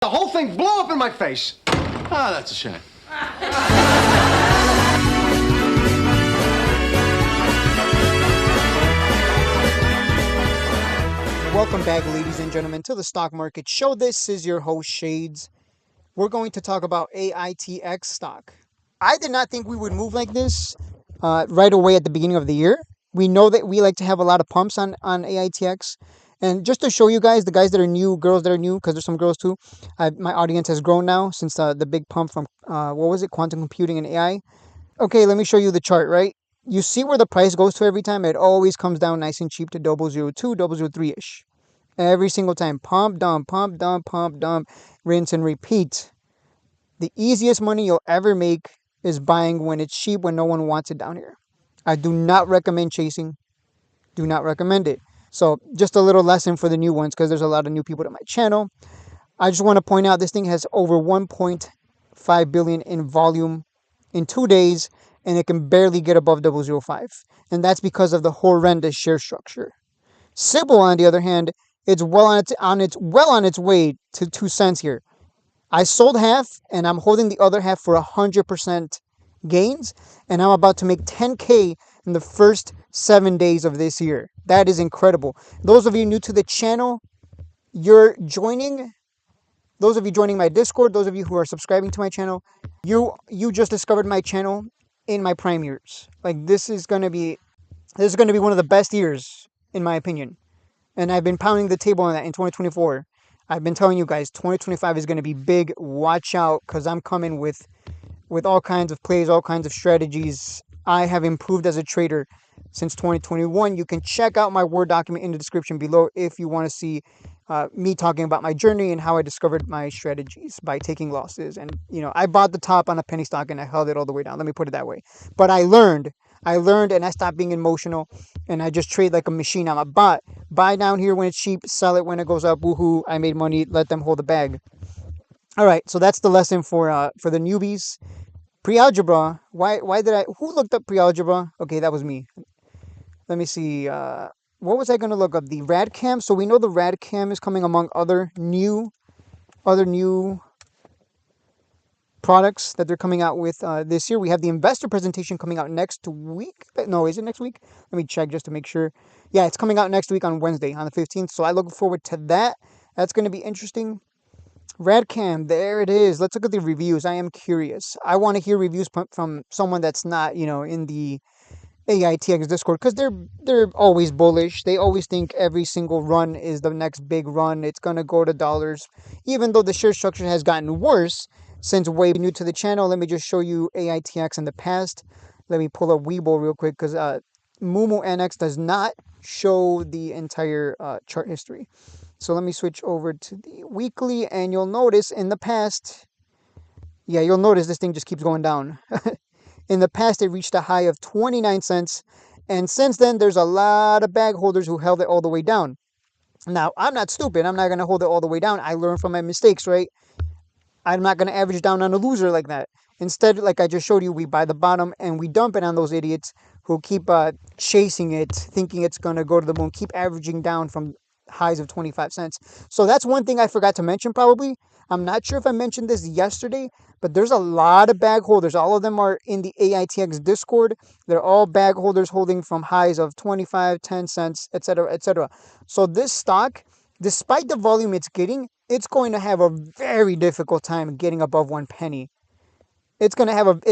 The whole thing blew up in my face. Ah, that's a shame. Welcome back, ladies and gentlemen, to the Stock Market Show. This is your host, Shades. We're going to talk about AITX stock. I did not think we would move like this right away at the beginning of the year. We know that we like to have a lot of pumps on AITX. And just to show you guys, the guys that are new, girls that are new, because there's some girls too, my audience has grown now since the big pump from, quantum computing and AI. Okay, let me show you the chart, right? You see where the price goes to every time? It always comes down nice and cheap to 002, 003-ish. Every single time. Pump, dump, pump, dump, pump, dump, rinse and repeat. The easiest money you'll ever make is buying when it's cheap, when no one wants it down here. I do not recommend chasing. Do not recommend it. So just a little lesson for the new ones, because there's a lot of new people to my channel. I just want to point out this thing has over 1.5 billion in volume in 2 days, and it can barely get above 005. And that's because of the horrendous share structure. Sybil, on the other hand, it's well on its way to 2 cents here. I sold half, and I'm holding the other half for 100% gains, and I'm about to make 10K in the first 7 days of this year. That is incredible. Those of you new to the channel, you're joining. Those of you joining my Discord, those of you who are subscribing to my channel, you just discovered my channel in my prime years. Like this is gonna be one of the best years in my opinion. And I've been pounding the table on that in 2024. I've been telling you guys 2025 is going to be big. Watch out, because I'm coming with all kinds of plays, all kinds of strategies. I have improved as a trader since 2021. You can check out my Word document in the description below if you want to see me talking about my journey and how I discovered my strategies by taking losses. And, I bought the top on a penny stock and I held it all the way down. Let me put it that way. But I learned and I stopped being emotional and I just trade like a machine. I'm a bot. Buy down here when it's cheap, sell it when it goes up. Woohoo, I made money. Let them hold the bag. All right, so that's the lesson for the newbies. Pre-algebra. Who looked up pre-algebra? Okay, that was me. Let me see. What was I going to look up? The RADCam. So we know the RADCam is coming among other new products that they're coming out with this year. We have the investor presentation coming out next week. No, is it next week? Let me check just to make sure. Yeah, it's coming out next week on Wednesday, on the 15th. So I look forward to that. That's going to be interesting. RADCam, there it is. Let's look at the reviews. I am curious. I want to hear reviews from someone that's not, in the AITX Discord, because they're always bullish. They always think every single run is the next big run. It's going to go to dollars. Even though the share structure has gotten worse since way new to the channel, let me just show you AITX in the past. Let me pull up Webull real quick, because Moomoo NX does not show the entire chart history. So let me switch over to the weekly, and you'll notice in the past, you'll notice this thing just keeps going down. In the past, it reached a high of 29 cents, and since then, there's a lot of bag holders who held it all the way down. Now, I'm not stupid. I'm not going to hold it all the way down. I learn from my mistakes, right? I'm not going to average down on a loser like that. Instead, like I just showed you, we buy the bottom and we dump it on those idiots who keep chasing it, thinking it's going to go to the moon, keep averaging down from highs of 25 cents. So that's one thing I forgot to mention probably. I'm not sure if I mentioned this yesterday, but there's a lot of bag holders. All of them are in the AITX Discord. They're all bag holders holding from highs of 25, 10 cents, etc., etc. So this stock, despite the volume it's getting, it's going to have a very difficult time getting above 1 penny. It's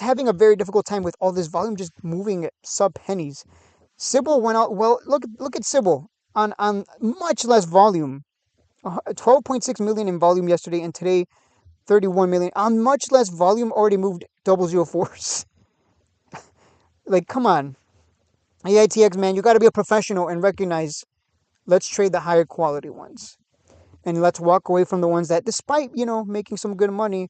having a very difficult time with all this volume just moving sub pennies. Sybil went out. Well, look at Sybil on much less volume. 12.6 million in volume yesterday, and today 31 million on much less volume. Already moved 004s. Like, come on, AITX, man, you got to be a professional and recognize. Let's trade the higher quality ones, and let's walk away from the ones that, despite making some good money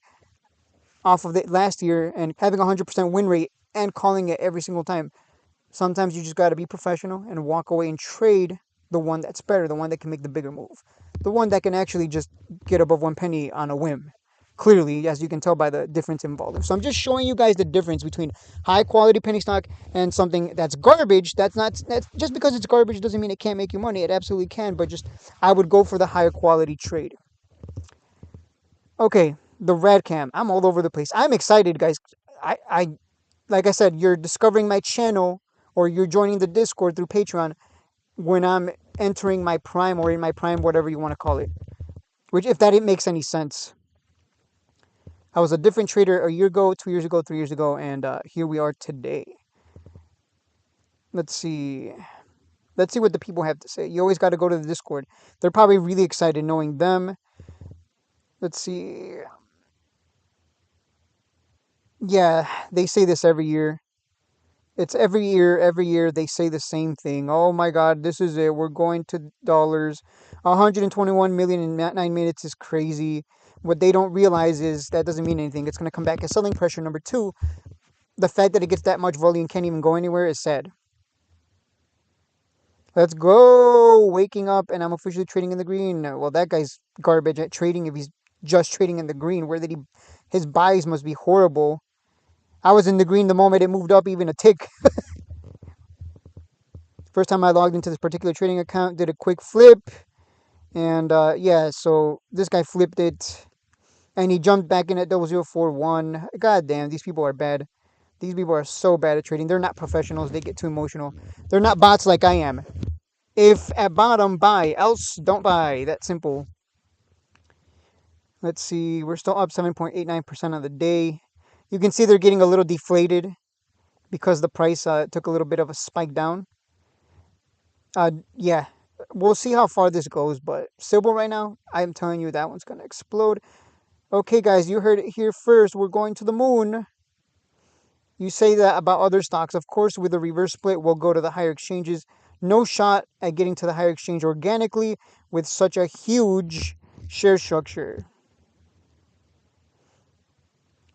off of it last year and having a 100% win rate and calling it every single time, sometimes you just got to be professional and walk away and trade the one that's better, the one that can make the bigger move, the one that can actually just get above 1 penny on a whim. Clearly, as you can tell by the difference in volume. So I'm just showing you guys the difference between high quality penny stock and something that's garbage. That's just because it's garbage doesn't mean it can't make you money. It absolutely can, but just I would go for the higher quality trade. Okay, the RADCam. I'm all over the place. I'm excited, guys. I like I said, you're discovering my channel or you're joining the Discord through Patreon when I'm entering my prime or in my prime, whatever you want to call it. Which, if that makes any sense, I was a different trader a year ago, 2 years ago, 3 years ago, and here we are today. Let's see. Let's see what the people have to say. You always got to go to the Discord. They're probably really excited knowing them. Let's see. Yeah, they say this every year. It's every year they say the same thing. Oh my God, this is it. We're going to dollars. 121 million in 9 minutes is crazy. What they don't realize is that doesn't mean anything. It's going to come back as selling pressure. Number two, the fact that it gets that much volume and can't even go anywhere is sad. Let's go. Waking up and I'm officially trading in the green. Well, that guy's garbage at trading if he's just trading in the green. Where did he? His buys must be horrible. I was in the green the moment it moved up even a tick. First time I logged into this particular trading account, did a quick flip. And yeah, so this guy flipped it. And he jumped back in at 0041. God damn, these people are bad. These people are so bad at trading. They're not professionals. They get too emotional. They're not bots like I am. If at bottom, buy. Else, don't buy. That simple. Let's see. We're still up 7.89% on the day. You can see they're getting a little deflated because the price took a little bit of a spike down. Yeah. We'll see how far this goes, but silver right now, I'm telling you that one's going to explode. Okay, guys, you heard it here first. We're going to the moon. You say that about other stocks. Of course, with the reverse split, we'll go to the higher exchanges. No shot at getting to the higher exchange organically with such a huge share structure.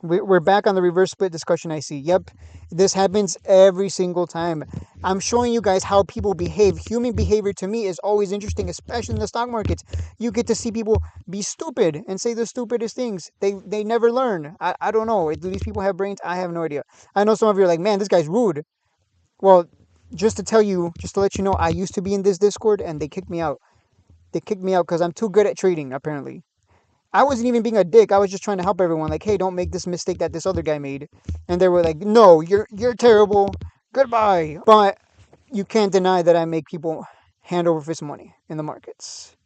We're back on the reverse split discussion, I see. Yep, this happens every single time. I'm showing you guys how people behave. Human behavior to me is always interesting, especially in the stock markets. You get to see people be stupid and say the stupidest things. They never learn. I don't know. Do these people have brains? I have no idea. I know some of you are like, man, this guy's rude. Well, just to let you know, I used to be in this Discord and they kicked me out. They kicked me out because I'm too good at trading, apparently. I wasn't even being a dick. I was just trying to help everyone. Like, hey, don't make this mistake that this other guy made. And they were like, no, you're terrible. Goodbye. But you can't deny that I make people hand over fist money in the markets.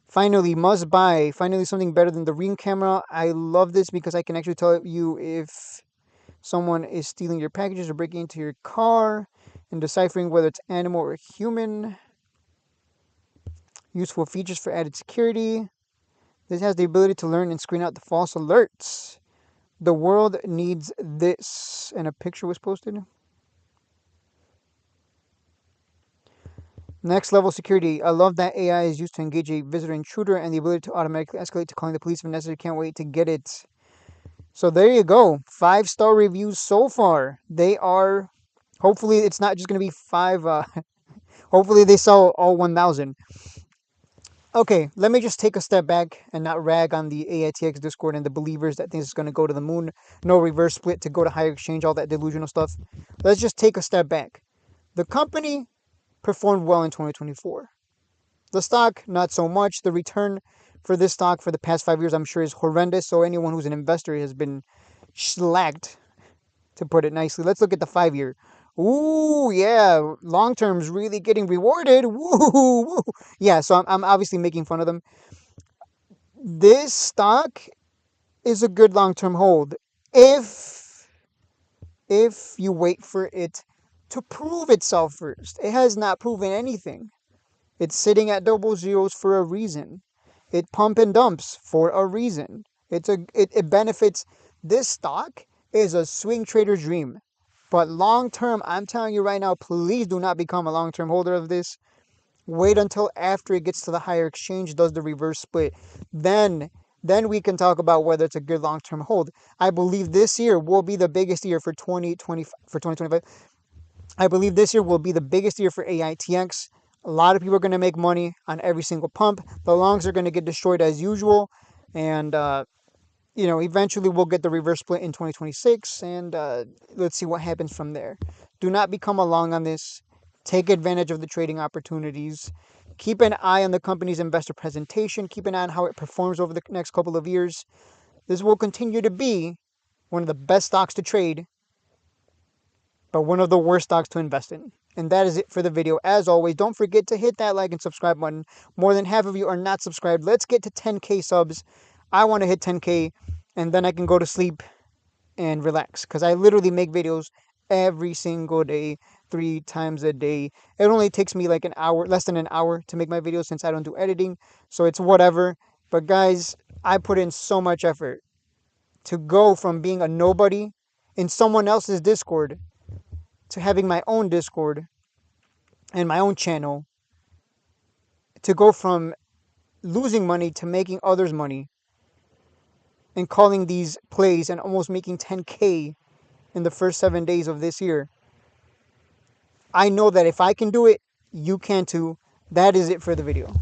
Finally, must buy. Finally, something better than the Ring camera. I love this because I can actually tell you if someone is stealing your packages or breaking into your car and deciphering whether it's animal or human. Useful features for added security. This has the ability to learn and screen out the false alerts. The world needs this. And a picture was posted. Next level security. I love that AI is used to engage a visitor intruder and the ability to automatically escalate to calling the police if necessary. Can't wait to get it. So there you go. 5-star reviews so far. They are, hopefully it's not just going to be 5. Hopefully they sell all 1,000. Okay, let me just take a step back and not rag on the AITX Discord and the believers that think it's going to go to the moon. No reverse split to go to higher exchange, all that delusional stuff. Let's just take a step back. The company performed well in 2024. The stock, not so much. The return for this stock for the past 5 years, I'm sure, is horrendous. So anyone who's an investor has been slacked, to put it nicely. Let's look at the 5-year. Ooh, yeah, long term's really getting rewarded. Woo. Yeah, so I'm obviously making fun of them. This stock is a good long-term hold if you wait for it to prove itself first. It has not proven anything. It's sitting at double zeros for a reason. It pump and dumps for a reason. It benefits. This stock is a swing trader's dream. But long term, I'm telling you right now, please do not become a long-term holder of this. Wait until after it gets to the higher exchange, does the reverse split. Then we can talk about whether it's a good long-term hold. I believe this year will be the biggest year for 2025. I believe this year will be the biggest year for AITX. A lot of people are going to make money on every single pump. The longs are going to get destroyed as usual. And, eventually we'll get the reverse split in 2026. And let's see what happens from there. Do not become a long on this. Take advantage of the trading opportunities. Keep an eye on the company's investor presentation. Keep an eye on how it performs over the next couple of years. This will continue to be one of the best stocks to trade, but one of the worst stocks to invest in. And that is it for the video. As always, don't forget to hit that like and subscribe button. More than half of you are not subscribed. Let's get to 10K subs. I want to hit 10K, and then I can go to sleep and relax, because I literally make videos every single day, 3 times a day. It only takes me like an hour, less than an hour to make my videos, since I don't do editing, so it's whatever. But guys, I put in so much effort to go from being a nobody in someone else's Discord to having my own Discord and my own channel, to go from losing money to making others money, and calling these plays and almost making 10K in the first 7 days of this year. I know that if I can do it, you can too. That is it for the video.